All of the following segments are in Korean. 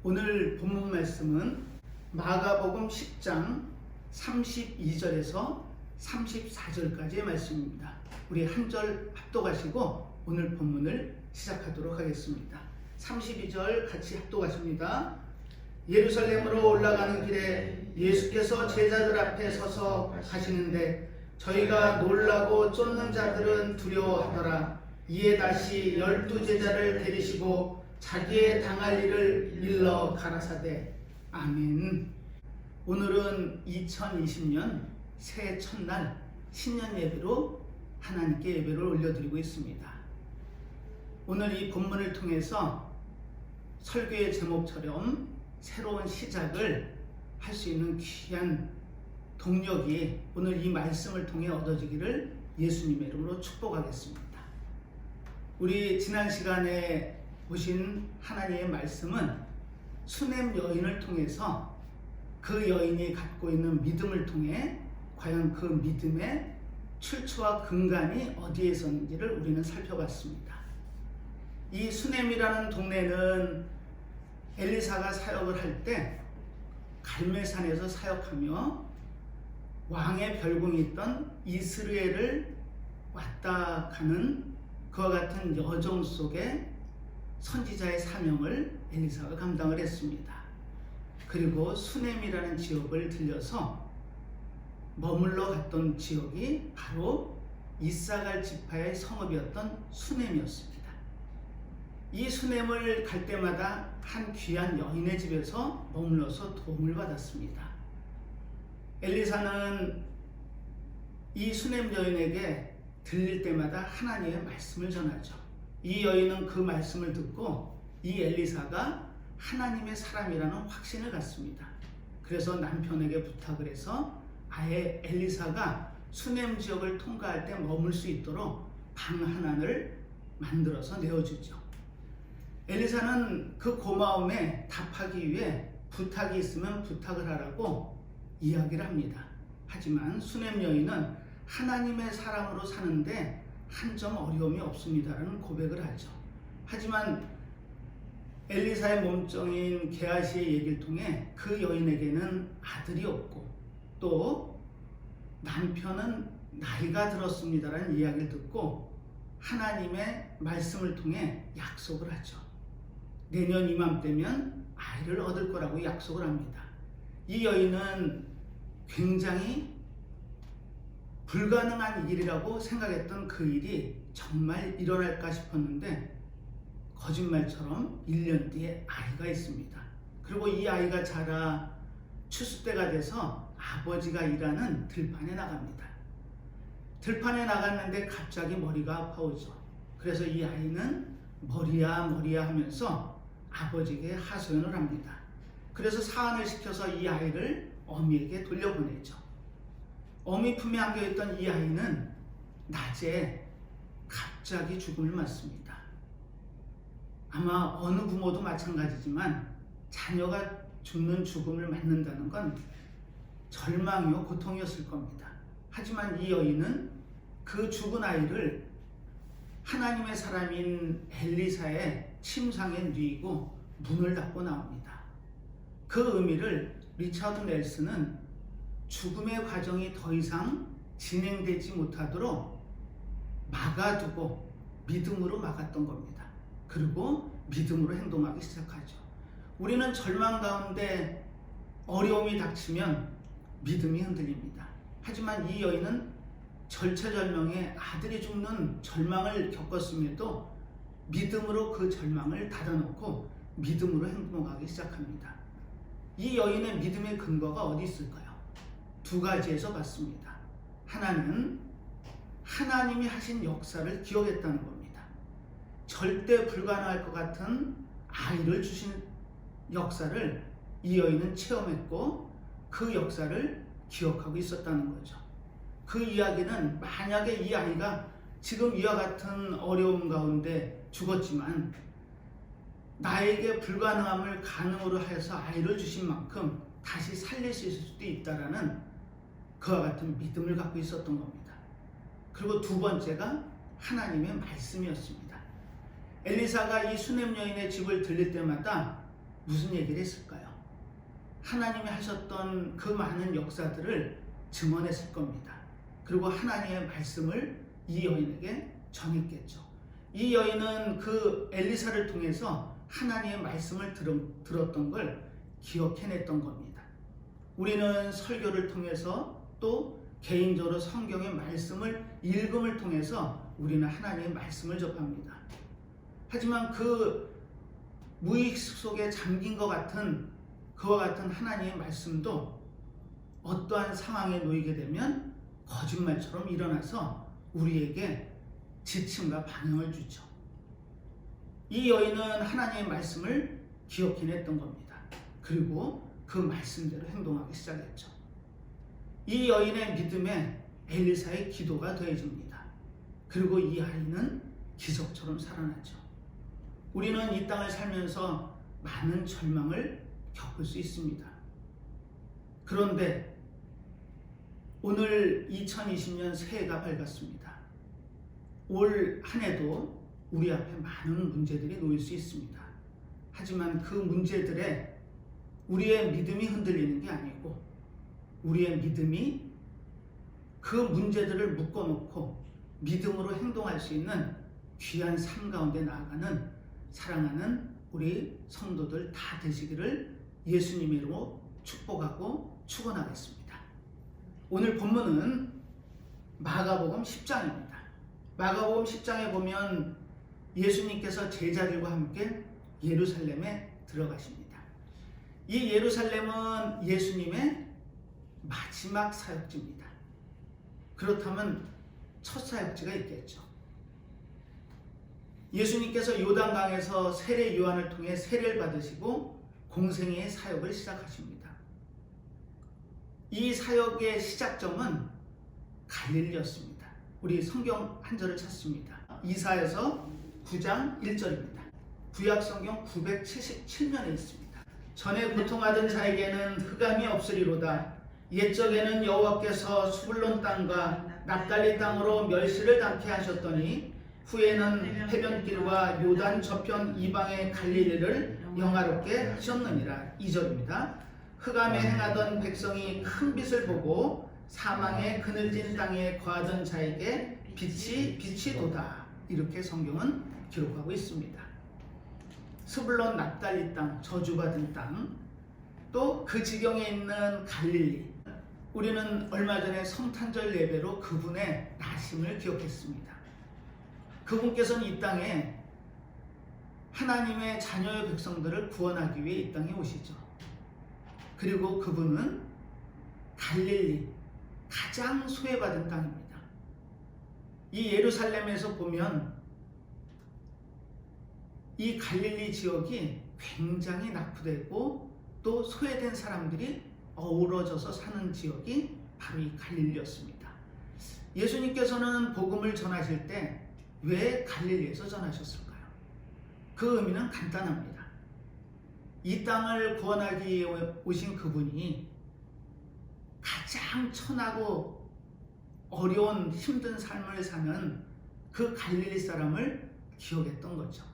오늘 본문 말씀은 마가복음 10장 32절에서 34절까지의 말씀입니다. 우리 한 절 합독하시고 오늘 본문을 시작하도록 하겠습니다. 32절 같이 합독하십니다. 예루살렘으로 올라가는 길에 예수께서 제자들 앞에 서서 가시는데 저희가 놀라고 쫓는 자들은 두려워하더라. 이에 다시 12제자를 데리시고 자기의 당할 일을 일러 가라사대. 아멘. 오늘은 2020년 새해 첫날 신년 예배로 하나님께 예배를 올려드리고 있습니다. 오늘 이 본문을 통해서 설교의 제목처럼 새로운 시작을 할 수 있는 귀한 동력이 오늘 이 말씀을 통해 얻어지기를 예수님의 이름으로 축복하겠습니다. 우리 지난 시간에 보신 하나님의 말씀은 수넴 여인을 통해서 그 여인이 갖고 있는 믿음을 통해 과연 그 믿음의 출처와 근간이 어디에 있었는지를 우리는 살펴봤습니다. 이 수넴이라는 동네는 엘리사가 사역을 할 때 갈멜산에서 사역하며 왕의 별궁이 있던 이스라엘을 왔다 가는 그와 같은 여정 속에 선지자의 사명을 엘리사가 감당을 했습니다. 그리고 수넴이라는 지역을 들려서 머물러 갔던 지역이 바로 이사갈 지파의 성읍이었던 수넴이었습니다. 이 수넴을 갈 때마다 한 귀한 여인의 집에서 머물러서 도움을 받았습니다. 엘리사는 이 수넴 여인에게 들릴 때마다 하나님의 말씀을 전하죠. 이 여인은 그 말씀을 듣고 이 엘리사가 하나님의 사람이라는 확신을 갖습니다. 그래서 남편에게 부탁을 해서 아예 엘리사가 수넴 지역을 통과할 때 머물 수 있도록 방 하나를 만들어서 내어주죠. 엘리사는 그 고마움에 답하기 위해 부탁이 있으면 부탁을 하라고 이야기를 합니다. 하지만 수넴 여인은 하나님의 사람으로 사는데 한 점 어려움이 없습니다라는 고백을 하죠. 하지만 엘리사의 몸종인 게하시의 얘기를 통해 그 여인에게는 아들이 없고 또 남편은 나이가 들었습니다라는 이야기를 듣고 하나님의 말씀을 통해 약속을 하죠. 내년 이맘때면 아이를 얻을 거라고 약속을 합니다. 이 여인은 굉장히 불가능한 일이라고 생각했던 그 일이 정말 일어날까 싶었는데 거짓말처럼 1년 뒤에 아이가 있습니다. 그리고 이 아이가 자라 추수때가 돼서 아버지가 일하는 들판에 나갑니다. 들판에 나갔는데 갑자기 머리가 아파오죠. 그래서 이 아이는 머리야 머리야 하면서 아버지에게 하소연을 합니다. 그래서 사안을 시켜서 이 아이를 어미에게 돌려보내죠. 어미 품에 안겨있던 이 아이는 낮에 갑자기 죽음을 맞습니다. 아마 어느 부모도 마찬가지지만 자녀가 죽는 죽음을 맞는다는 건 절망이요 고통이었을 겁니다. 하지만 이 여인은 그 죽은 아이를 하나님의 사람인 엘리사의 침상에 뉘고 문을 닫고 나옵니다. 그 의미를 리차드 넬슨은 죽음의 과정이 더 이상 진행되지 못하도록 막아두고 믿음으로 막았던 겁니다. 그리고 믿음으로 행동하기 시작하죠. 우리는 절망 가운데 어려움이 닥치면 믿음이 흔들립니다. 하지만 이 여인은 절체절명의 아들이 죽는 절망을 겪었음에도 믿음으로 그 절망을 닫아놓고 믿음으로 행동하기 시작합니다. 이 여인의 믿음의 근거가 어디 있을까요? 두 가지에서 봤습니다. 하나는 하나님이 하신 역사를 기억했다는 겁니다. 절대 불가능할 것 같은 아이를 주신 역사를 이 여인은 체험했고 그 역사를 기억하고 있었다는 거죠. 그 이야기는 만약에 이 아이가 지금 이와 같은 어려움 가운데 죽었지만 나에게 불가능함을 가능으로 해서 아이를 주신 만큼 다시 살릴 수 있을 수도 있다라는 그와 같은 믿음을 갖고 있었던 겁니다. 그리고 두 번째가 하나님의 말씀이었습니다. 엘리사가 이 수넴 여인의 집을 들릴 때마다 무슨 얘기를 했을까요? 하나님이 하셨던 그 많은 역사들을 증언했을 겁니다. 그리고 하나님의 말씀을 이 여인에게 전했겠죠. 이 여인은 그 엘리사를 통해서 하나님의 말씀을 들었던 걸 기억해냈던 겁니다. 우리는 설교를 통해서 또 개인적으로 성경의 말씀을 읽음을 통해서 우리는 하나님의 말씀을 접합니다. 하지만 그 무의식 속에 잠긴 것 같은 그와 같은 하나님의 말씀도 어떠한 상황에 놓이게 되면 거짓말처럼 일어나서 우리에게 지침과 방향을 주죠. 이 여인은 하나님의 말씀을 기억해냈던 겁니다. 그리고 그 말씀대로 행동하기 시작했죠. 이 여인의 믿음에 엘리사의 기도가 더해집니다. 그리고 이 아이는 기적처럼 살아나죠. 우리는 이 땅을 살면서 많은 절망을 겪을 수 있습니다. 그런데 오늘 2020년 새해가 밝았습니다. 올 한 해도 우리 앞에 많은 문제들이 놓일 수 있습니다. 하지만 그 문제들에 우리의 믿음이 흔들리는 게 아니고 우리의 믿음이 그 문제들을 묶어놓고 믿음으로 행동할 수 있는 귀한 삶 가운데 나아가는 사랑하는 우리 성도들 다 되시기를 예수님의 이름으로 축복하고 축원하겠습니다. 오늘 본문은 마가복음 10장입니다. 마가복음 10장에 보면 예수님께서 제자들과 함께 예루살렘에 들어가십니다. 이 예루살렘은 예수님의 마지막 사역지입니다. 그렇다면 첫 사역지가 있겠죠. 예수님께서 요단강에서 세례 요한을 통해 세례를 받으시고 공생애의 사역을 시작하십니다. 이 사역의 시작점은 갈릴리였습니다. 우리 성경 한 절을 찾습니다. 이사야서 9장 1절입니다. 구약 성경 977면에 있습니다. 전에 고통하던 자에게는 흑암이 없으리로다. 옛적에는 여호와께서 수불론 땅과 납달리 땅으로 멸시를 당케 하셨더니 후에는 해변길과 요단 저편 이방의 갈릴리를 영화롭게 하셨느니라. 2절입니다. 흑암에 행하던 백성이 큰 빛을 보고 사망의 그늘진 땅에 거하던 자에게 빛이 도다. 이렇게 성경은 기록하고 있습니다. 스불론 납달리 땅, 저주받은 땅, 또 그 지경에 있는 갈릴리. 우리는 얼마 전에 성탄절 예배로 그분의 나심을 기억했습니다. 그분께서는 이 땅에 하나님의 자녀의 백성들을 구원하기 위해 이 땅에 오시죠. 그리고 그분은 갈릴리, 가장 소외받은 땅입니다. 이 예루살렘에서 보면 이 갈릴리 지역이 굉장히 낙후되고 또 소외된 사람들이 어우러져서 사는 지역이 바로 이 갈릴리였습니다. 예수님께서는 복음을 전하실 때 왜 갈릴리에서 전하셨을까요? 그 의미는 간단합니다. 이 땅을 구원하기 위해 오신 그분이 가장 천하고 어려운 힘든 삶을 사는 그 갈릴리 사람을 기억했던 거죠.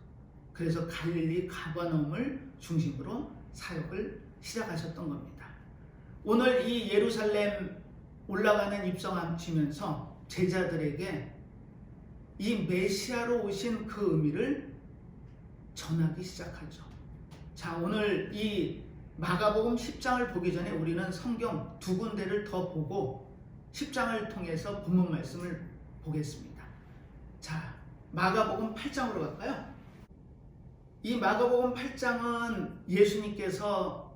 그래서 갈릴리 가버나움을 중심으로 사역을 시작하셨던 겁니다. 오늘 이 예루살렘 올라가는 입성하시면서 제자들에게 이 메시아로 오신 그 의미를 전하기 시작하죠. 자, 오늘 이 마가복음 10장을 보기 전에 우리는 성경 두 군데를 더 보고 10장을 통해서 본문 말씀을 보겠습니다. 자, 마가복음 8장으로 갈까요? 이 마가복음 8장은 예수님께서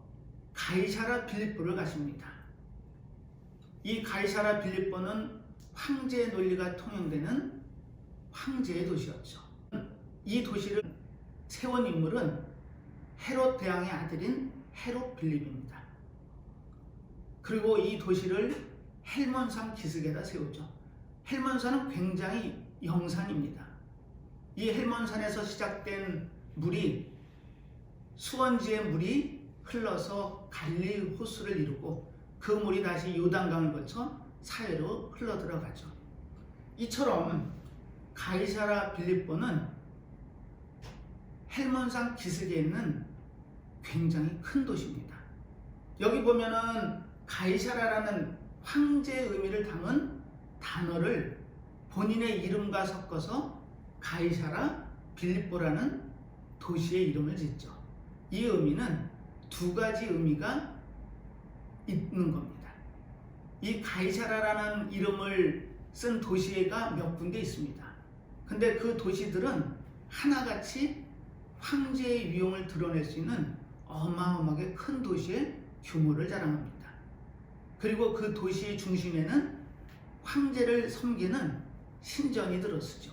가이사랴 빌립보를 가십니다. 이 가이사랴 빌립보는 황제의 논리가 통용되는 황제의 도시였죠. 이 도시를 세운 인물은 헤롯 대왕의 아들인 헤롯 빌립입니다. 그리고 이 도시를 헬몬산 기슭에다 세우죠. 헬몬산은 굉장히 영산입니다. 이 헬몬산에서 시작된 물이 수원지의 물이 흘러서 갈릴리 호수를 이루고 그 물이 다시 요단강을 거쳐 사해로 흘러 들어가죠. 이처럼 가이사랴 빌립보는 헬몬산 기슭에 있는 굉장히 큰 도시입니다. 여기 보면은 가이사라라는 황제의 의미를 담은 단어를 본인의 이름과 섞어서 가이사라 빌립보라는 도시의 이름을 짓죠. 이 의미는 두 가지 의미가 있는 겁니다. 이 가이사라라는 이름을 쓴 도시가 몇 군데 있습니다. 근데 그 도시들은 하나같이 황제의 위용을 드러낼 수 있는 어마어마하게 큰 도시의 규모를 자랑합니다. 그리고 그 도시의 중심에는 황제를 섬기는 신전이 들어서죠.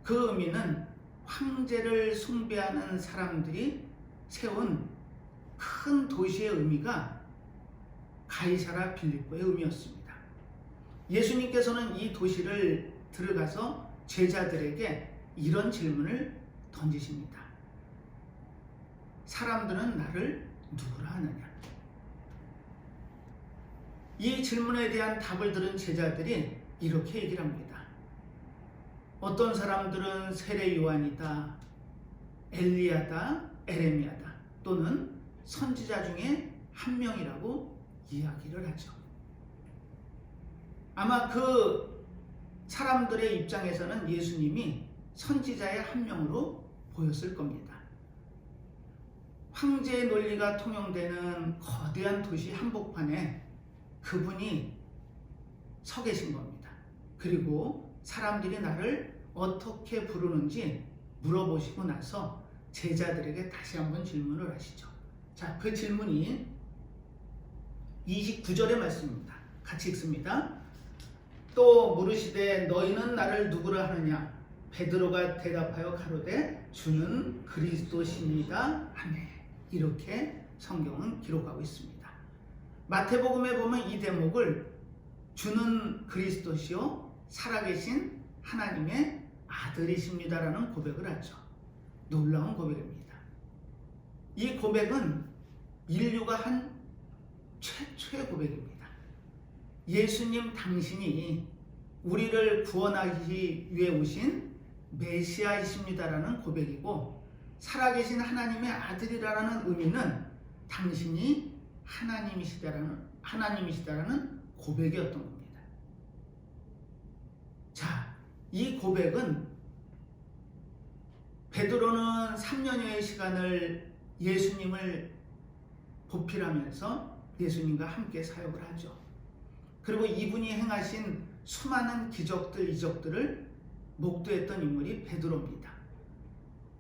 그 의미는 황제를 숭배하는 사람들이 세운 큰 도시의 의미가 가이사라 빌립보의 의미였습니다. 예수님께서는 이 도시를 들어가서 제자들에게 이런 질문을 던지십니다. 사람들은 나를 누구라 하느냐? 이 질문에 대한 답을 들은 제자들이 이렇게 얘기를 합니다. 어떤 사람들은 세례 요한이다, 엘리야다, 에레미야다, 또는 선지자 중에 한 명이라고 이야기를 하죠. 아마 그 사람들의 입장에서는 예수님이 선지자의 한 명으로 보였을 겁니다. 황제의 논리가 통용되는 거대한 도시 한복판에 그분이 서 계신 겁니다. 그리고 사람들이 나를 어떻게 부르는지 물어보시고 나서 제자들에게 다시 한번 질문을 하시죠. 자, 그 질문이 29절의 말씀입니다. 같이 읽습니다. 또 물으시되 너희는 나를 누구라 하느냐? 베드로가 대답하여 가로되 주는 그리스도시니이다 하네. 이렇게 성경은 기록하고 있습니다. 마태복음에 보면 이 대목을 주는 그리스도시요 살아계신 하나님의 아들이십니다라는 고백을 하죠. 놀라운 고백입니다. 이 고백은 인류가 한 최초의 고백입니다. 예수님 당신이 우리를 구원하기 위해 오신 메시아이십니다라는 고백이고, 살아계신 하나님의 아들이라는 의미는 당신이 하나님이시다라는 고백이었던 겁니다. 자, 이 고백은 베드로는 3년여의 시간을 예수님을 보필하면서 예수님과 함께 사역을 하죠. 그리고 이분이 행하신 수많은 기적들, 이적들을 목도했던 인물이 베드로입니다.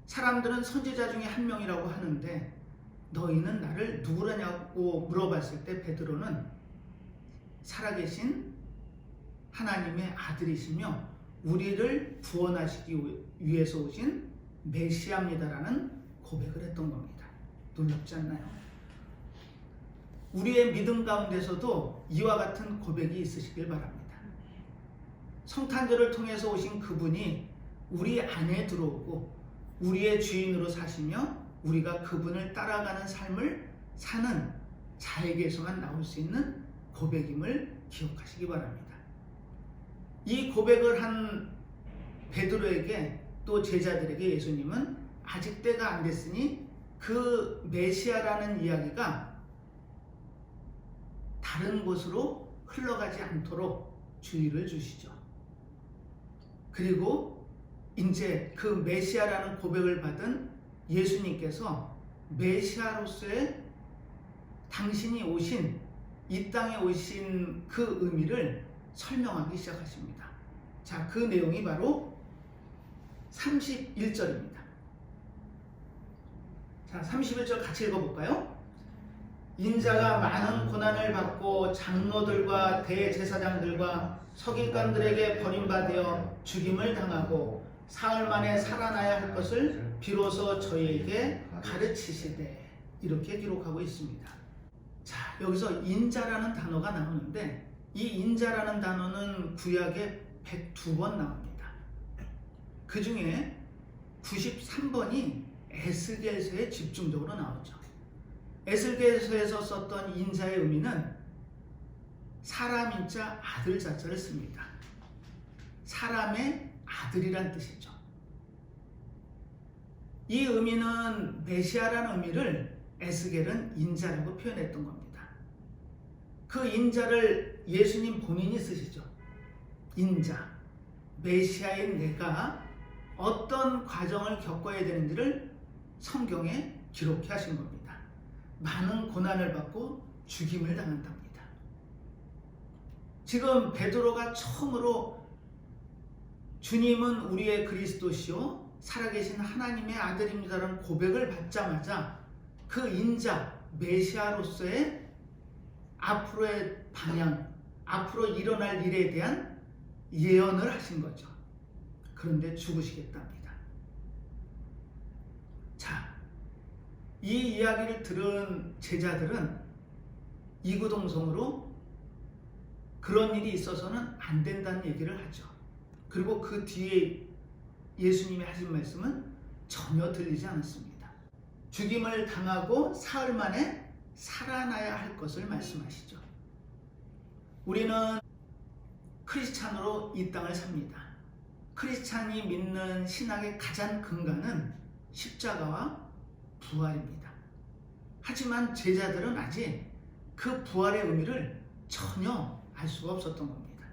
사람들은 선지자 중에 한 명이라고 하는데 너희는 나를 누구라냐고 물어봤을 때 베드로는 살아계신 하나님의 아들이시며 우리를 구원하시기 위해서 오신 메시아입니다라는 고백을 했던 겁니다. 놀랍지 않나요? 우리의 믿음 가운데서도 이와 같은 고백이 있으시길 바랍니다. 성탄절을 통해서 오신 그분이 우리 안에 들어오고 우리의 주인으로 사시며 우리가 그분을 따라가는 삶을 사는 자에게서만 나올 수 있는 고백임을 기억하시기 바랍니다. 이 고백을 한 베드로에게 또 제자들에게 예수님은 아직 때가 안 됐으니 그 메시아라는 이야기가 다른 곳으로 흘러가지 않도록 주의를 주시죠. 그리고 이제 그 메시아라는 고백을 받은 예수님께서 메시아로서의 당신이 오신 이 땅에 오신 그 의미를 설명하기 시작하십니다. 자, 그 내용이 바로 31절입니다. 자, 31절 같이 읽어볼까요? 인자가 많은 고난을 받고 장로들과 대제사장들과 서기관들에게 버림받아 죽임을 당하고 사흘 만에 살아나야 할 것을 비로소 저희에게 가르치시되, 이렇게 기록하고 있습니다. 자, 여기서 인자라는 단어가 나오는데 이 인자라는 단어는 구약에 102번 나옵니다. 그 중에 93번이 에스겔서에 집중적으로 나오죠. 에스겔서에서 썼던 인자의 의미는 사람인자 아들 자체를 씁니다. 사람의 아들이란 뜻이죠. 이 의미는 메시아라는 의미를 에스겔은 인자라고 표현했던 겁니다. 그 인자를 예수님 본인이 쓰시죠. 인자, 메시아인 내가 어떤 과정을 겪어야 되는지를 성경에 기록해 하신 겁니다. 많은 고난을 받고 죽임을 당한답니다. 지금 베드로가 처음으로 주님은 우리의 그리스도시요 살아계신 하나님의 아들입니다라는 고백을 받자마자 그 인자 메시아로서의 앞으로의 방향, 앞으로 일어날 일에 대한 예언을 하신 거죠. 그런데 죽으시겠답니다. 자, 이 이야기를 들은 제자들은 이구동성으로 그런 일이 있어서는 안 된다는 얘기를 하죠. 그리고 그 뒤에 예수님이 하신 말씀은 전혀 들리지 않았습니다. 죽임을 당하고 사흘 만에 살아나야 할 것을 말씀하시죠. 우리는 크리스찬으로 이 땅을 삽니다. 크리스찬이 믿는 신학의 가장 근간은 십자가와 부활입니다. 하지만 제자들은 아직 그 부활의 의미를 전혀 알 수가 없었던 겁니다.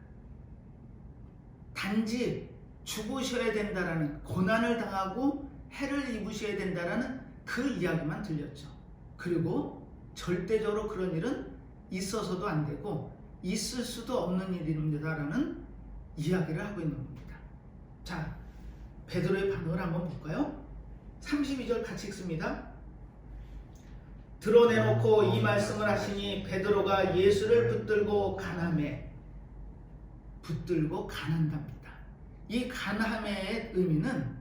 단지 죽으셔야 된다라는, 고난을 당하고 해를 입으셔야 된다라는 그 이야기만 들렸죠. 그리고 절대적으로 그런 일은 있어서도 안 되고 있을 수도 없는 일입니다라는 이야기를 하고 있는 겁니다. 자, 베드로의 반응을 한번 볼까요? 32절 같이 읽습니다. 드러내놓고 이 말씀을 하시니 베드로가 예수를 붙들고 간함에, 붙들고 간한답니다. 이 간함의 의미는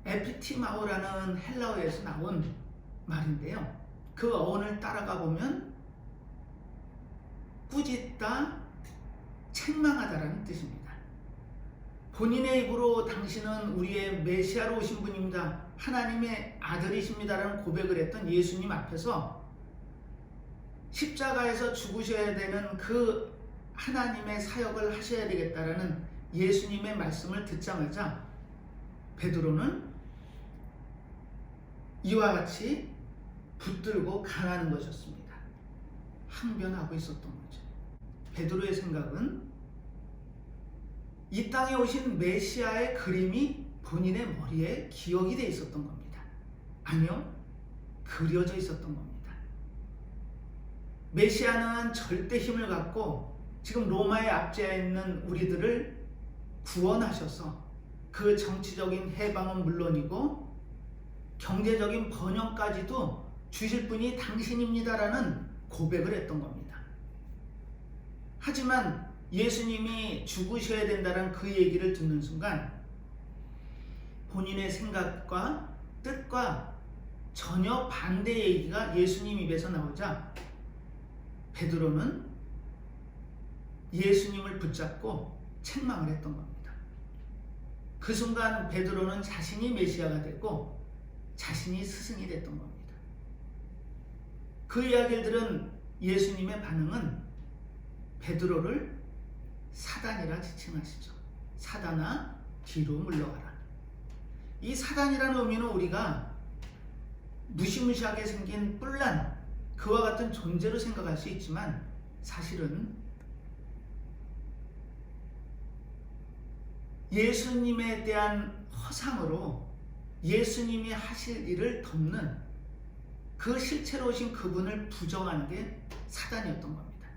에피티마오라는 헬라어에서 나온 말인데요. 그 어원을 따라가 보면 꾸짖다, 책망하다라는 뜻입니다. 본인의 입으로 당신은 우리의 메시아로 오신 분입니다, 하나님의 아들이십니다라는 고백을 했던 예수님 앞에서 십자가에서 죽으셔야 되는 그 하나님의 사역을 하셔야 되겠다라는 예수님의 말씀을 듣자마자 베드로는 이와 같이 붙들고 가라는 것이었습니다. 항변하고 있었던 거죠. 베드로의 생각은 이 땅에 오신 메시아의 그림이 본인의 머리에 기억이 돼 있었던 겁니다. 아니요, 그려져 있었던 겁니다. 메시아는 절대 힘을 갖고 지금 로마의 압제에 있는 우리들을 구원하셔서 그 정치적인 해방은 물론이고 경제적인 번영까지도 주실 분이 당신입니다라는 고백을 했던 겁니다. 하지만 예수님이 죽으셔야 된다는 그 얘기를 듣는 순간 본인의 생각과 뜻과 전혀 반대 얘기가 예수님 입에서 나오자 베드로는 예수님을 붙잡고 책망을 했던 겁니다. 그 순간 베드로는 자신이 메시아가 됐고 자신이 스승이 됐던 겁니다. 그 이야기를 들은 예수님의 반응은 베드로를 사단이라 지칭하시죠. 사단아, 뒤로 물러가라. 이 사단이라는 의미는 우리가 무시무시하게 생긴 뿔난 그와 같은 존재로 생각할 수 있지만 사실은 예수님에 대한 허상으로 예수님이 하실 일을 덮는 그 실체로 오신 그분을 부정하는 게 사단이었던 겁니다.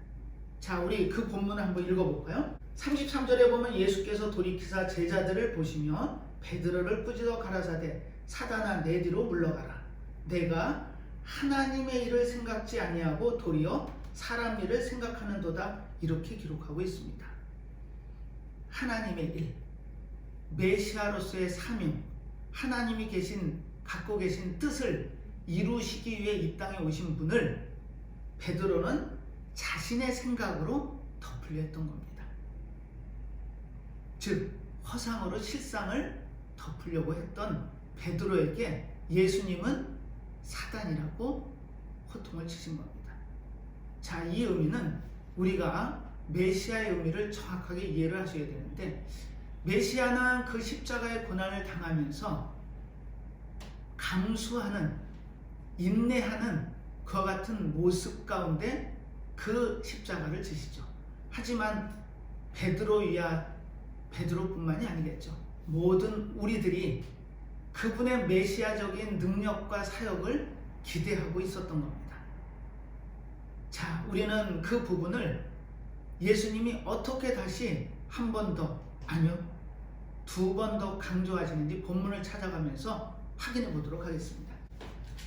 자, 우리 그 본문을 한번 읽어볼까요? 33절에 보면 예수께서 돌이키사 제자들을 보시며 베드로를 꾸짖어 가라사대 사단아 내 뒤로 물러가라. 내가 하나님의 일을 생각지 아니하고 도리어 사람 일을 생각하는도다. 이렇게 기록하고 있습니다. 하나님의 일, 메시아로서의 사명, 하나님이 갖고 계신 뜻을 이루시기 위해 이 땅에 오신 분을 베드로는 자신의 생각으로 덮으려 했던 겁니다. 즉 허상으로 실상을 덮으려고 했던 베드로에게 예수님은 사단이라고 호통을 치신 겁니다. 자, 이 의미는 우리가 메시아의 의미를 정확하게 이해를 하셔야 되는데, 메시아는 그 십자가의 고난을 당하면서 감수하는, 인내하는 그와 같은 모습 가운데 그 십자가를 지시죠. 하지만 베드로뿐만이 아니겠죠. 모든 우리들이 그분의 메시아적인 능력과 사역을 기대하고 있었던 겁니다. 자, 우리는 그 부분을 예수님이 어떻게 다시 한 번 더, 아니요, 두 번 더 강조하시는지 본문을 찾아가면서 확인해 보도록 하겠습니다.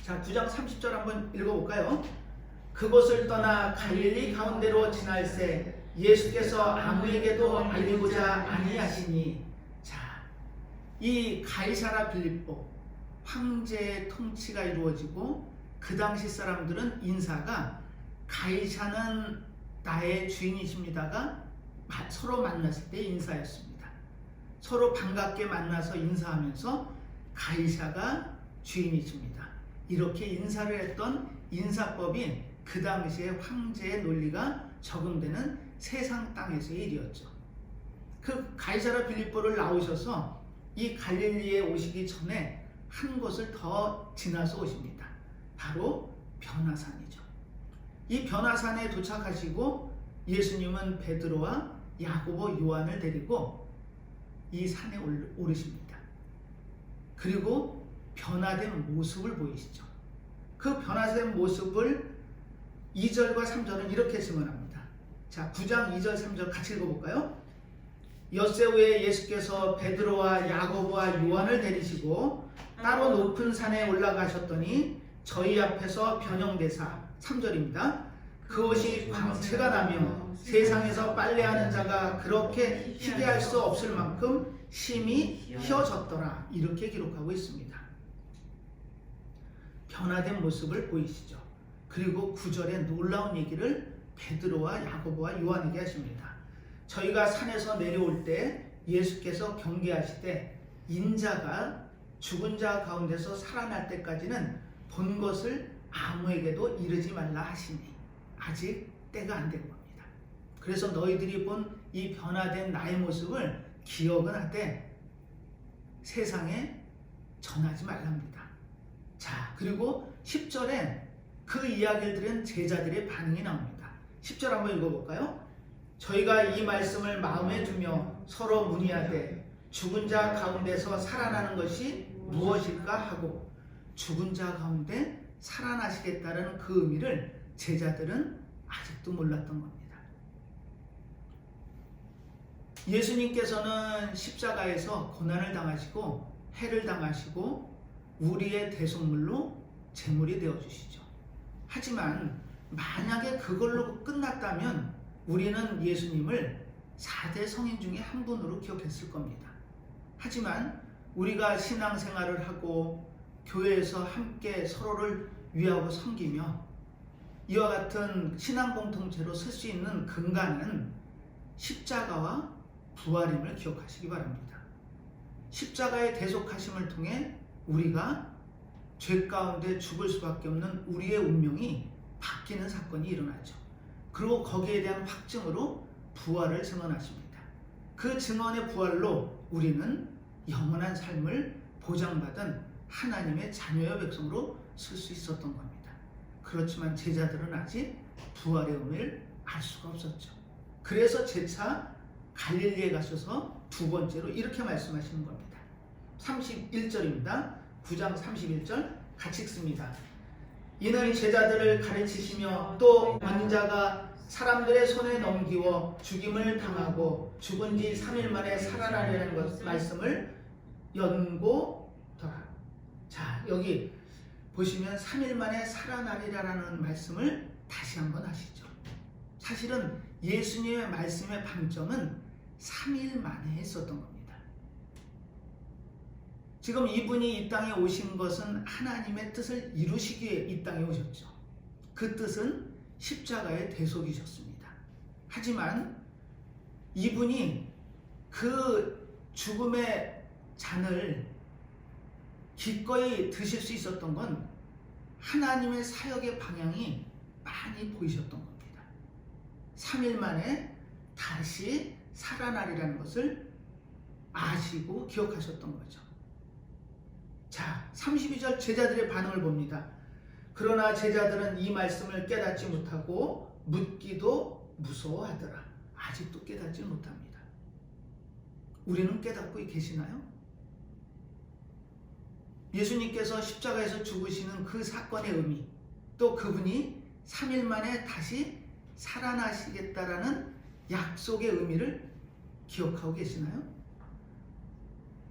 자, 9장 30절 한번 읽어볼까요? 그곳을 떠나 갈릴리 가운데로 지날새 예수께서 아무에게도 알리고자 아니하시니. 자, 이 가이사라 빌립보 황제의 통치가 이루어지고 그 당시 사람들은 인사가 가이사는 나의 주인이십니다가 서로 만났을 때 인사였습니다. 서로 반갑게 만나서 인사하면서 가이사가 주인이십니다. 이렇게 인사를 했던 인사법이 그 당시에 황제의 논리가 적용되는 세상 땅에서의 일이었죠. 그 가이사라 빌립보를 나오셔서 이 갈릴리에 오시기 전에 한 곳을 더 지나서 오십니다. 바로 변화산이죠. 이 변화산에 도착하시고 예수님은 베드로와 야고보, 요한을 데리고 이 산에 오르십니다. 그리고 변화된 모습을 보이시죠. 그 변화된 모습을 2절과 3절은 이렇게 증언합니다. 자, 9장 2절 3절 같이 읽어볼까요? 엿새 후에 예수께서 베드로와 야고보와 요한을 데리시고 따로 높은 산에 올라가셨더니 저희 앞에서 변형되사. 3절입니다. 그것이 광채가 나며 세상에서 빨래하는 자가 그렇게 희게 할 수 없을 만큼 심히 휘어졌더라. 이렇게 기록하고 있습니다. 변화된 모습을 보이시죠. 그리고 9절에 놀라운 얘기를 베드로와 야고보와 요한에게 하십니다. 저희가 산에서 내려올 때 예수께서 경계하시되 인자가 죽은 자 가운데서 살아날 때까지는 본 것을 아무에게도 이르지 말라 하시니. 아직 때가 안 된 겁니다. 그래서 너희들이 본 이 변화된 나의 모습을 기억은 하되 세상에 전하지 말랍니다. 자, 그리고 10절에 그 이야기를 들은 제자들의 반응이 나옵니다. 10절 한번 읽어볼까요? 저희가 이 말씀을 마음에 두며 서로 문의하되 죽은 자 가운데서 살아나는 것이 무엇일까 하고. 죽은 자 가운데 살아나시겠다는 그 의미를 제자들은 아직도 몰랐던 겁니다. 예수님께서는 십자가에서 고난을 당하시고 해를 당하시고 우리의 대속물로 제물이 되어주시죠. 하지만 만약에 그걸로 끝났다면 우리는 예수님을 4대 성인 중에 한 분으로 기억했을 겁니다. 하지만 우리가 신앙생활을 하고 교회에서 함께 서로를 위하고 섬기며 이와 같은 신앙 공동체로 설 수 있는 근간은 십자가와 부활임을 기억하시기 바랍니다. 십자가의 대속하심을 통해 우리가 죄 가운데 죽을 수밖에 없는 우리의 운명이 바뀌는 사건이 일어나죠. 그리고 거기에 대한 확증으로 부활을 증언하십니다. 그 증언의 부활로 우리는 영원한 삶을 보장받은 하나님의 자녀의 백성으로 설 수 있었던 겁니다. 그렇지만 제자들은 아직 부활의 의미를 알 수가 없었죠. 그래서 재차 갈릴리에 가셔서 두 번째로 이렇게 말씀하시는 겁니다. 31절입니다. 9장 31절 같이 읽습니다. 이는 제자들을 가르치시며 또 원자가 사람들의 손에 넘기워 죽임을 당하고 죽은 지 3일 만에 살아나려는 말씀을 연고더라. 자, 여기 보시면 3일 만에 살아나리라는 말씀을 다시 한번 하시죠. 사실은 예수님의 말씀의 방점은 3일 만에 있었던 겁니다. 지금 이분이 이 땅에 오신 것은 하나님의 뜻을 이루시기 위해 이 땅에 오셨죠. 그 뜻은 십자가의 대속이셨습니다. 하지만 이분이 그 죽음의 잔을 기꺼이 드실 수 있었던 건 하나님의 사역의 방향이 많이 보이셨던 겁니다. 3일 만에 다시 살아나리라는 것을 아시고 기억하셨던 거죠. 자, 32절 제자들의 반응을 봅니다. 그러나 제자들은 이 말씀을 깨닫지 못하고 묻기도 무서워하더라. 아직도 깨닫지 못합니다. 우리는 깨닫고 계시나요? 예수님께서 십자가에서 죽으시는 그 사건의 의미, 또 그분이 3일 만에 다시 살아나시겠다라는 약속의 의미를 기억하고 계시나요?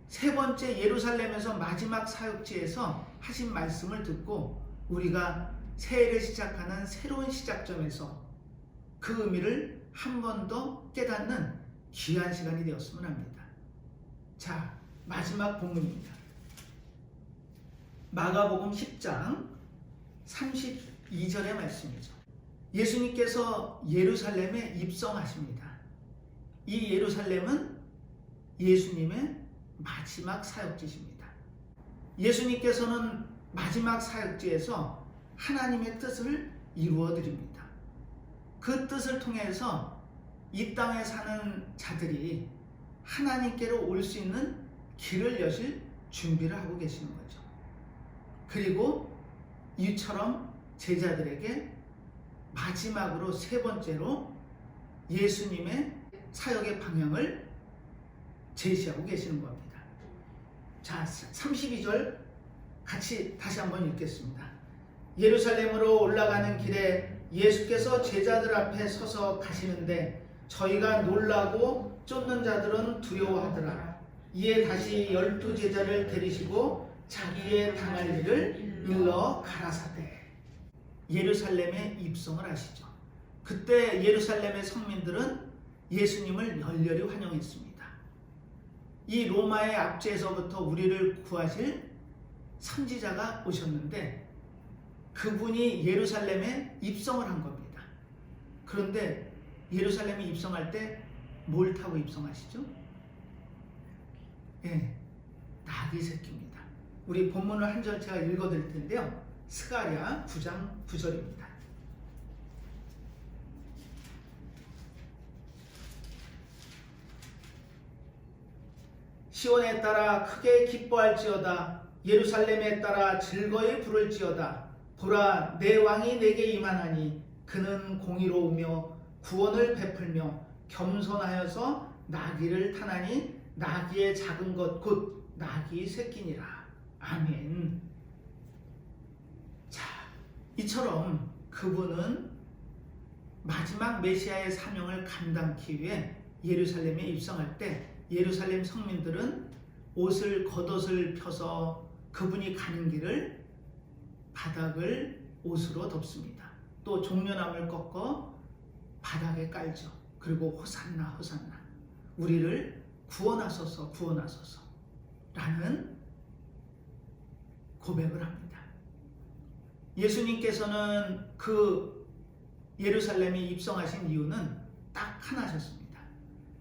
세 번째 예루살렘에서 마지막 사역지에서 하신 말씀을 듣고 우리가 새해를 시작하는 새로운 시작점에서 그 의미를 한 번 더 깨닫는 귀한 시간이 되었으면 합니다. 자, 마지막 본문입니다. 마가복음 10장 32절의 말씀이죠. 예수님께서 예루살렘에 입성하십니다. 이 예루살렘은 예수님의 마지막 사역지입니다. 예수님께서는 마지막 사역지에서 하나님의 뜻을 이루어 드립니다. 그 뜻을 통해서 이 땅에 사는 자들이 하나님께로 올 수 있는 길을 여실 준비를 하고 계시는 거죠. 그리고 이처럼 제자들에게 마지막으로 세 번째로 예수님의 사역의 방향을 제시하고 계시는 겁니다. 자, 32절 같이 다시 한번 읽겠습니다. 예루살렘으로 올라가는 길에 예수께서 제자들 앞에 서서 가시는데 저희가 놀라고 쫓는 자들은 두려워하더라. 이에 다시 12 제자를 데리시고 자기의 당할 일을 일러 가라사대. 예루살렘에 입성을 하시죠. 그때 예루살렘의 성민들은 예수님을 열렬히 환영했습니다. 이 로마의 압제에서부터 우리를 구하실 선지자가 오셨는데 그분이 예루살렘에 입성을 한 겁니다. 그런데 예루살렘에 입성할 때 뭘 타고 입성하시죠? 예, 나귀 새끼입니다. 우리 본문을 한 절 제가 읽어드릴 텐데요. 스가랴 9장 9절입니다. 시온에 따라 크게 기뻐할지어다. 예루살렘에 따라 즐거이 부를지어다. 보라, 내 왕이 내게 임하나니 그는 공의로우며 구원을 베풀며 겸손하여서 나귀를 타나니 나귀의 작은 것 곧 나귀 새끼니라. 아멘. 자, 이처럼 그분은 마지막 메시아의 사명을 감당하기 위해 예루살렘에 입성할 때 예루살렘 성민들은 겉옷을 펴서 그분이 가는 길을 바닥을 옷으로 덮습니다. 또 종려나무를 꺾어 바닥에 깔죠. 그리고 호산나 호산나 우리를 구원하소서 구원하소서 라는 고백을 합니다. 예수님께서는 그 예루살렘에 입성하신 이유는 딱 하나셨습니다.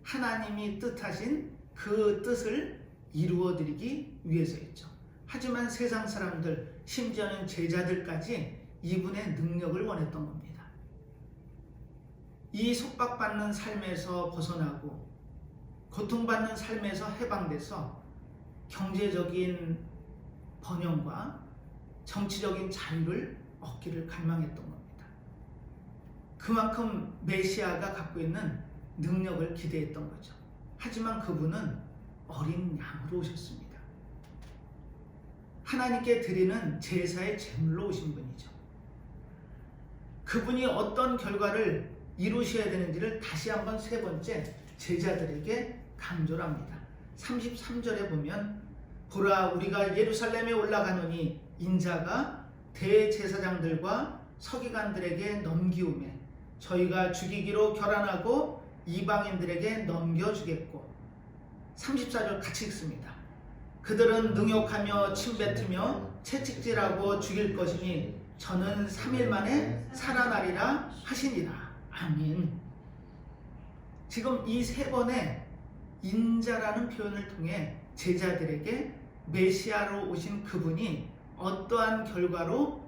하나님이 뜻하신 그 뜻을 이루어드리기 위해서였죠. 하지만 세상 사람들, 심지어는 제자들까지 이분의 능력을 원했던 겁니다. 이 속박받는 삶에서 벗어나고 고통받는 삶에서 해방돼서 경제적인 번영과 정치적인 자유를 얻기를 갈망했던 겁니다. 그만큼 메시아가 갖고 있는 능력을 기대했던 거죠. 하지만 그분은 어린 양으로 오셨습니다. 하나님께 드리는 제사의 제물로 오신 분이죠. 그분이 어떤 결과를 이루셔야 되는지를 다시 한번 세 번째 제자들에게 강조를 합니다. 33절에 보면 보라, 우리가 예루살렘에 올라가노니 인자가 대제사장들과 서기관들에게 넘기우매 저희가 죽이기로 결안하고 이방인들에게 넘겨주겠고. 34절 같이 읽습니다. 그들은 능욕하며 침뱉으며 채찍질하고 죽일 것이니 저는 3일 만에 살아나리라 하시니라. 아멘. 지금 이 세 번의 인자라는 표현을 통해 제자들에게 메시아로 오신 그분이 어떠한 결과로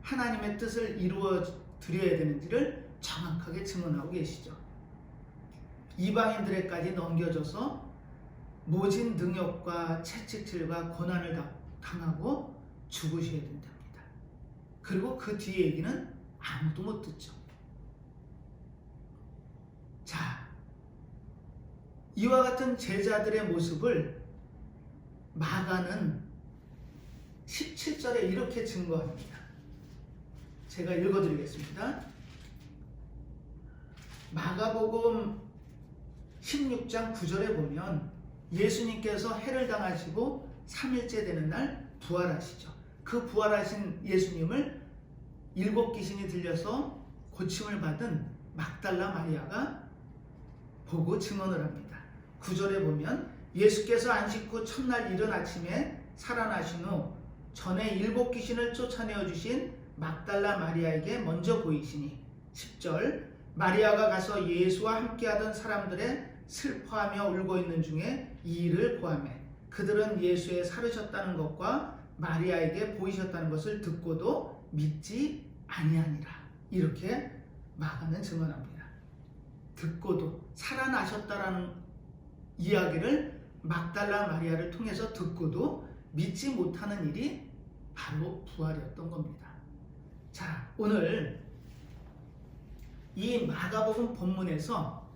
하나님의 뜻을 이루어 드려야 되는지를 정확하게 증언하고 계시죠. 이방인들에게까지 넘겨져서 모진 능욕과 채찍질과 고난을 당하고 죽으셔야 된답니다. 그리고 그 뒤에 얘기는 아무도 못 듣죠. 자, 이와 같은 제자들의 모습을 마가는 17절에 이렇게 증거합니다. 제가 읽어드리겠습니다. 마가복음 16장 9절에 보면 예수님께서 해를 당하시고 3일째 되는 날 부활하시죠. 그 부활하신 예수님을 7 귀신이 들려서 고침을 받은 막달라 마리아가 보고 증언을 합니다. 9절에 보면 예수께서 안식 후 첫날 이른 아침에 살아나신 후 전에 7 귀신을 쫓아내어 주신 막달라 마리아에게 먼저 보이시니 10절 마리아가 가서 예수와 함께하던 사람들의 슬퍼하며 울고 있는 중에 이 일을 고하매 그들은 예수의 살으셨다는 것과 마리아에게 보이셨다는 것을 듣고도 믿지 아니하니라. 이렇게 마가는 증언합니다. 듣고도 살아나셨다라는 이야기를 막달라 마리아를 통해서 듣고도 믿지 못하는 일이 바로 부활이었던 겁니다. 자, 오늘 이 마가복음 본문에서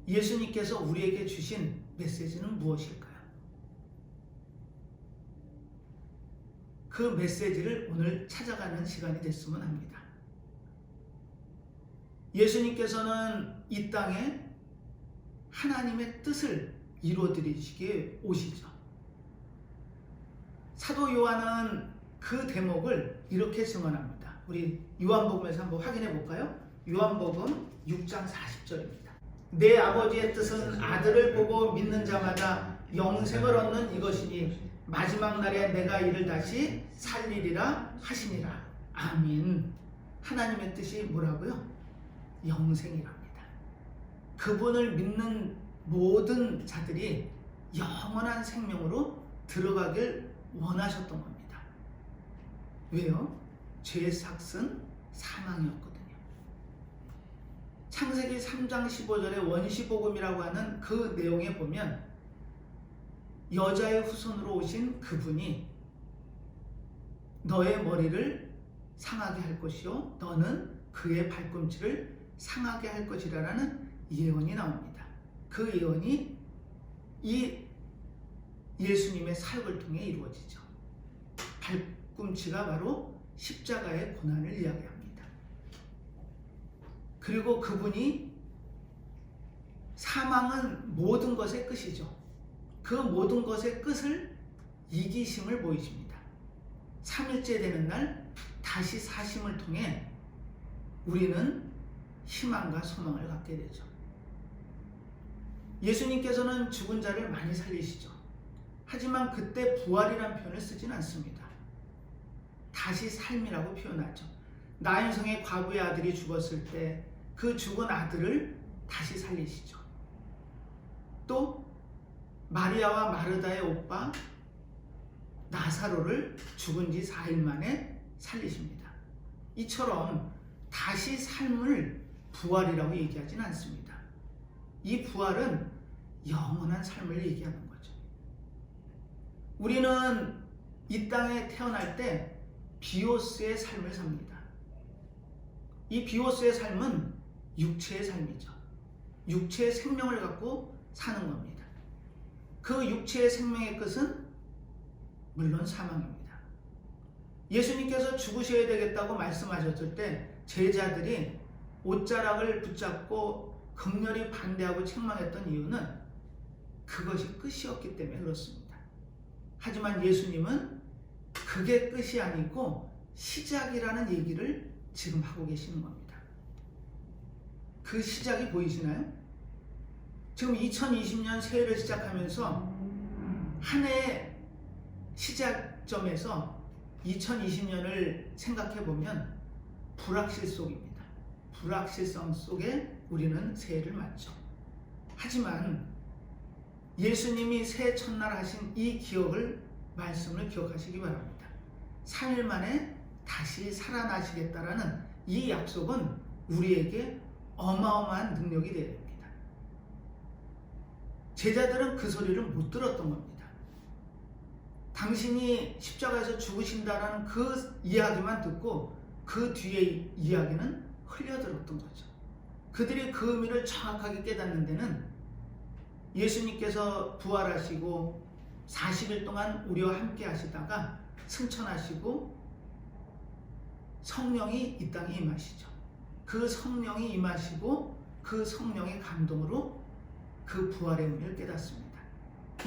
예수님께서 우리에게 주신 메시지는 무엇일까요? 그 메시지를 오늘 찾아가는 시간이 됐으면 합니다. 예수님께서는 이 땅에 하나님의 뜻을 이루어드리시기에 오시죠. 사도 요한은 그 대목을 이렇게 증언합니다. 우리 요한복음에서 한번 확인해 볼까요? 요한복음 6장 40절입니다. 내 아버지의 뜻은 아들을 보고 믿는 자마다 영생을 얻는 이것이니 마지막 날에 내가 이를 다시 살리리라 하시니라. 아멘. 하나님의 뜻이 뭐라고요? 영생이랍니다. 그분을 믿는 모든 자들이 영원한 생명으로 들어가길 원하셨던 겁니다. 왜요? 죄의 삭은 사망이었거든요. 창세기 3장 15절에 원시복음이라고 하는 그 내용에 보면 여자의 후손으로 오신 그분이 너의 머리를 상하게 할 것이요 너는 그의 발꿈치를 상하게 할 것이라는 예언이 나옵니다. 그 예언이 이 예수님의 사역을 통해 이루어지죠. 발꿈치가 바로 십자가의 고난을 이야기합니다. 그리고 그분이 사망은 모든 것의 끝이죠. 그 모든 것의 끝을 이기심을 보이십니다. 3일째 되는 날 다시 사심을 통해 우리는 희망과 소망을 갖게 되죠. 예수님께서는 죽은 자를 많이 살리시죠. 하지만 그때 부활이라는 표현을 쓰진 않습니다. 다시 삶이라고 표현하죠. 나인성의 과부의 아들이 죽었을 때 그 죽은 아들을 다시 살리시죠. 또 마리아와 마르다의 오빠 나사로를 죽은 지 4일 만에 살리십니다. 이처럼 다시 삶을 부활이라고 얘기하진 않습니다. 이 부활은 영원한 삶을 얘기하는 거죠. 우리는 이 땅에 태어날 때 비오스의 삶을 삽니다. 이 비오스의 삶은 육체의 삶이죠. 육체의 생명을 갖고 사는 겁니다. 그 육체의 생명의 끝은 물론 사망입니다. 예수님께서 죽으셔야 되겠다고 말씀하셨을 때 제자들이 옷자락을 붙잡고 극렬히 반대하고 책망했던 이유는 그것이 끝이었기 때문에 그렇습니다. 하지만 예수님은 그게 끝이 아니고 시작이라는 얘기를 지금 하고 계시는 겁니다. 그 시작이 보이시나요? 지금 2020년 새해를 시작하면서 한 해의 시작점에서 2020년을 생각해 보면 불확실 속입니다. 불확실성 속에 우리는 새해를 맞죠. 하지만 예수님이 새해 첫날 하신 이 말씀을 기억하시기 바랍니다. 3일 만에 다시 살아나시겠다라는 이 약속은 우리에게 어마어마한 능력이 되어야 됩니다. 제자들은 그 소리를 못 들었던 겁니다. 당신이 십자가에서 죽으신다라는 그 이야기만 듣고 그 뒤에 이야기는 흘려들었던 거죠. 그들이 그 의미를 정확하게 깨닫는 데는 예수님께서 부활하시고 40일 동안 우리와 함께 하시다가 승천하시고 성령이 이 땅에 임하시죠. 그 성령이 임하시고 그 성령의 감동으로 그 부활의 의미를 깨닫습니다.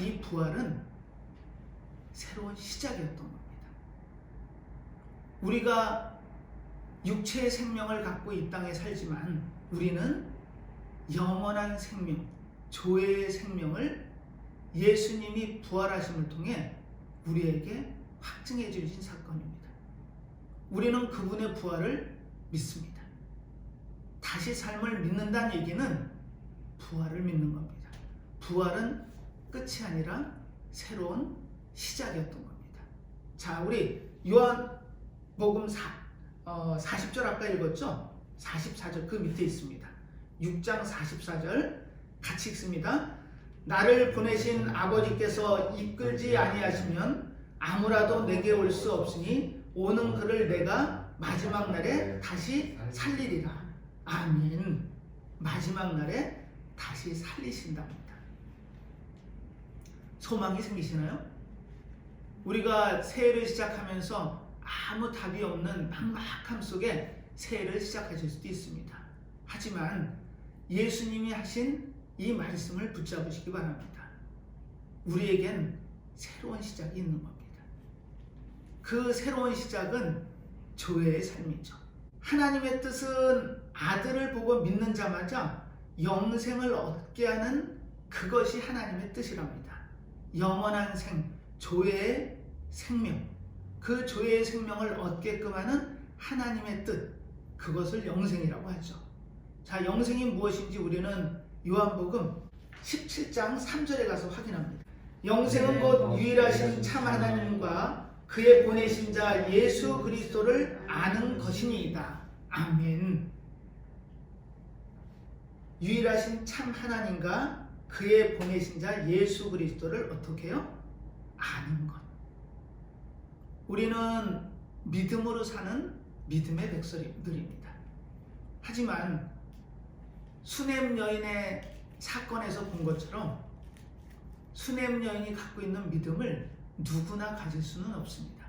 이 부활은 새로운 시작이었던 겁니다. 우리가 육체의 생명을 갖고 이 땅에 살지만 우리는 영원한 생명, 조회의 생명을 예수님이 부활하심을 통해 우리에게 확증해 주신 사건입니다. 우리는 그분의 부활을 믿습니다. 다시 삶을 믿는다는 얘기는 부활을 믿는 겁니다. 부활은 끝이 아니라 새로운 시작이었던 겁니다. 자, 우리 요한복음 40절 아까 읽었죠? 44절 그 밑에 있습니다. 6장 44절 같이 읽습니다. 나를 보내신 아버지께서 이끌지 아니하시면 아무라도 내게 올 수 없으니 오는 그를 내가 마지막 날에 다시 살리리라. 아멘. 마지막 날에 다시 살리신답니다. 소망이 생기시나요? 우리가 새해를 시작하면서 아무 답이 없는 막막함 속에 새해를 시작하실 수도 있습니다. 하지만 예수님이 하신 이 말씀을 붙잡으시기 바랍니다. 우리에겐 새로운 시작이 있는 겁니다. 그 새로운 시작은 조회의 삶이죠. 하나님의 뜻은 아들을 보고 믿는 자마자 영생을 얻게 하는 그것이 하나님의 뜻이랍니다. 영원한 생, 조회의 생명, 그 조회의 생명을 얻게끔 하는 하나님의 뜻, 그것을 영생이라고 하죠. 자, 영생이 무엇인지 우리는 요한복음 17장 3절에 가서 확인합니다. 영생은 곧 유일하신 참 하나님과 그의 보내신 자 예수 그리스도를 아는 것이니이다. 아멘. 유일하신 참 하나님과 그의 보내신 자 예수 그리스도를 어떻게 해요? 아는 것. 우리는 믿음으로 사는 믿음의 백성들입니다. 하지만 수넴 여인의 사건에서 본 것처럼 수넴 여인이 갖고 있는 믿음을 누구나 가질 수는 없습니다.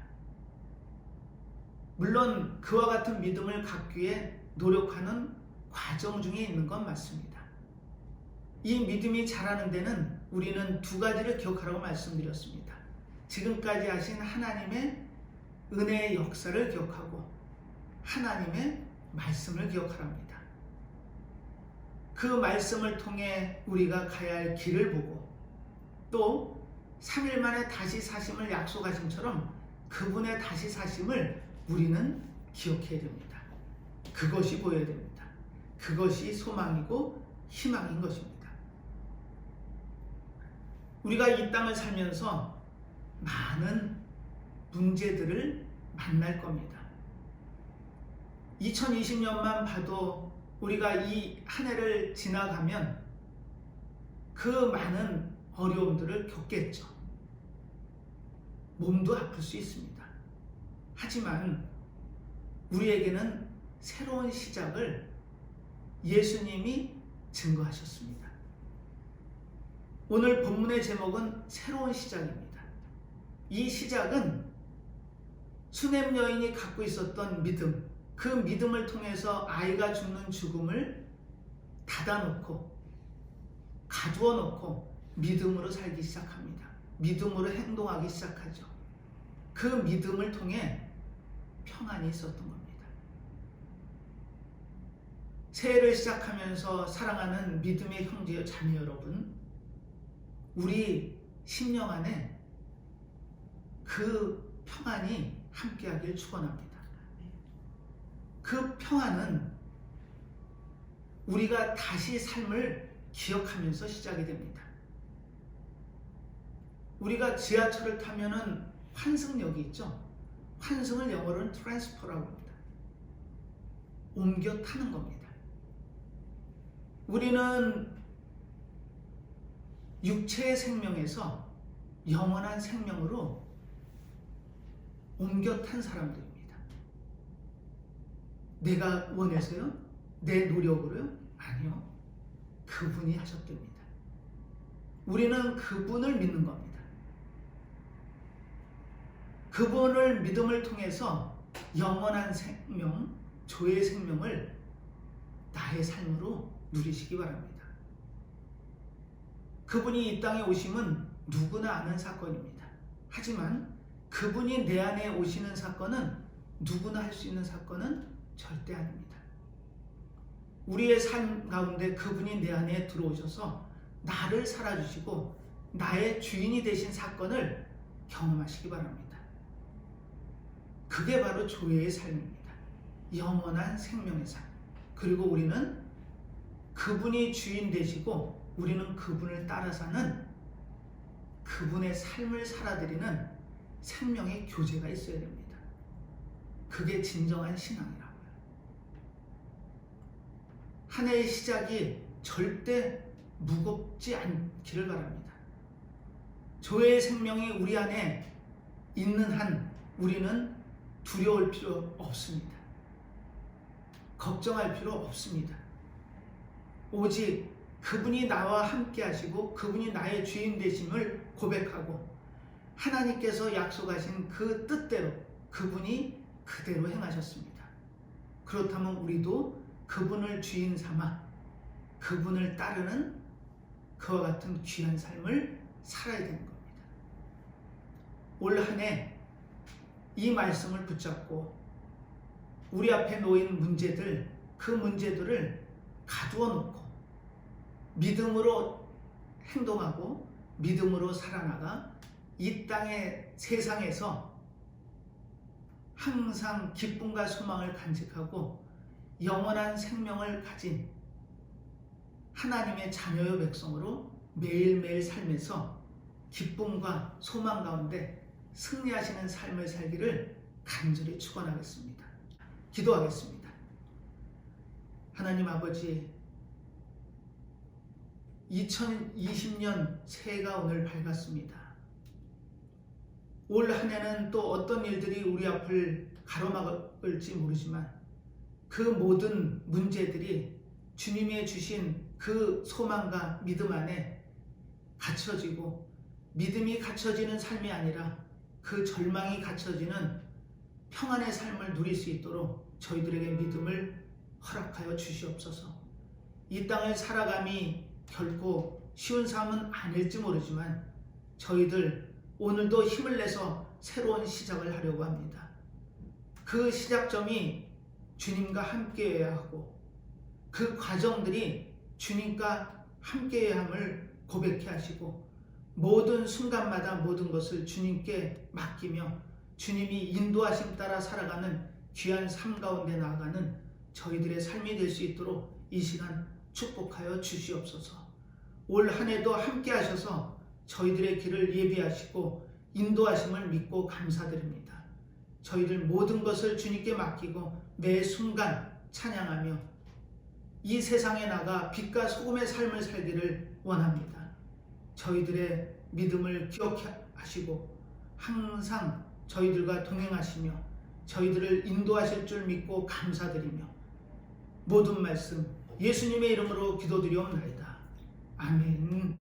물론 그와 같은 믿음을 갖기 위해 노력하는 과정 중에 있는 건 맞습니다. 이 믿음이 자라는 데는 우리는 두 가지를 기억하라고 말씀드렸습니다. 지금까지 하신 하나님의 은혜의 역사를 기억하고 하나님의 말씀을 기억하랍니다. 그 말씀을 통해 우리가 가야 할 길을 보고 또 3일 만에 다시 사심을 약속하심처럼 그분의 다시 사심을 우리는 기억해야 됩니다. 그것이 보여야 됩니다. 그것이 소망이고 희망인 것입니다. 우리가 이 땅을 살면서 많은 문제들을 만날 겁니다. 2020년만 봐도 우리가 이 한 해를 지나가면 그 많은 어려움들을 겪겠죠. 몸도 아플 수 있습니다. 하지만 우리에게는 새로운 시작을 예수님이 증거하셨습니다. 오늘 본문의 제목은 새로운 시작입니다. 이 시작은 수넴 여인이 갖고 있었던 믿음, 그 믿음을 통해서 아이가 죽는 죽음을 닫아놓고 가두어 놓고 믿음으로 살기 시작합니다. 믿음으로 행동하기 시작하죠. 그 믿음을 통해 평안이 있었던 겁니다. 새해를 시작하면서 사랑하는 믿음의 형제여 자매 여러분, 우리 심령 안에 그 평안이 함께하길 축원합니다. 그 평안은 우리가 다시 삶을 기억하면서 시작이 됩니다. 우리가 지하철을 타면은 환승역이 있죠. 환승을 영어로는 트랜스퍼라고 합니다. 옮겨 타는 겁니다. 우리는 육체의 생명에서 영원한 생명으로 옮겨 탄 사람들입니다. 내가 원해서요? 내 노력으로요? 아니요. 그분이 하셨답니다. 우리는 그분을 믿는 겁니다. 그분을 믿음을 통해서 영원한 생명, 조의 생명을 나의 삶으로 누리시기 바랍니다. 그분이 이 땅에 오심은 누구나 아는 사건입니다. 하지만 그분이 내 안에 오시는 사건은 누구나 할 수 있는 사건은 절대 아닙니다. 우리의 삶 가운데 그분이 내 안에 들어오셔서 나를 살아주시고 나의 주인이 되신 사건을 경험하시기 바랍니다. 그게 바로 조의 삶입니다. 영원한 생명의 삶. 그리고 우리는 그분이 주인 되시고 우리는 그분을 따라 사는 그분의 삶을 살아드리는 생명의 교제가 있어야 됩니다. 그게 진정한 신앙이라고요. 한 해의 시작이 절대 무겁지 않기를 바랍니다. 조의 생명이 우리 안에 있는 한 우리는 두려울 필요 없습니다. 걱정할 필요 없습니다. 오직 그분이 나와 함께 하시고 그분이 나의 주인 되심을 고백하고 하나님께서 약속하신 그 뜻대로 그분이 그대로 행하셨습니다. 그렇다면 우리도 그분을 주인 삼아 그분을 따르는 그와 같은 귀한 삶을 살아야 되는 겁니다. 올 한 해 이 말씀을 붙잡고 우리 앞에 놓인 문제들, 그 문제들을 가두어 놓고 믿음으로 행동하고 믿음으로 살아나가 이 땅의 세상에서 항상 기쁨과 소망을 간직하고 영원한 생명을 가진 하나님의 자녀의 백성으로 매일매일 삶에서 기쁨과 소망 가운데 승리하시는 삶을 살기를 간절히 축원하겠습니다. 기도하겠습니다. 하나님 아버지, 2020년 새해가 오늘 밝았습니다. 올 한 해는 또 어떤 일들이 우리 앞을 가로막을지 모르지만 그 모든 문제들이 주님이 주신 그 소망과 믿음 안에 갖춰지고 믿음이 갖춰지는 삶이 아니라 그 절망이 갖춰지는 평안의 삶을 누릴 수 있도록 저희들에게 믿음을 허락하여 주시옵소서. 이 땅을 살아감이 결코 쉬운 삶은 아닐지 모르지만 저희들 오늘도 힘을 내서 새로운 시작을 하려고 합니다. 그 시작점이 주님과 함께해야 하고 그 과정들이 주님과 함께해야 함을 고백해 하시고 모든 순간마다 모든 것을 주님께 맡기며 주님이 인도하심 따라 살아가는 귀한 삶 가운데 나아가는 저희들의 삶이 될 수 있도록 이 시간 축복하여 주시옵소서. 올 한 해도 함께 하셔서 저희들의 길을 예비하시고 인도하심을 믿고 감사드립니다. 저희들 모든 것을 주님께 맡기고 매 순간 찬양하며 이 세상에 나가 빛과 소금의 삶을 살기를 원합니다. 저희들의 믿음을 기억하시고 항상 저희들과 동행하시며 저희들을 인도하실 줄 믿고 감사드리며 모든 말씀 예수님의 이름으로 기도드리옵나이다. 아멘.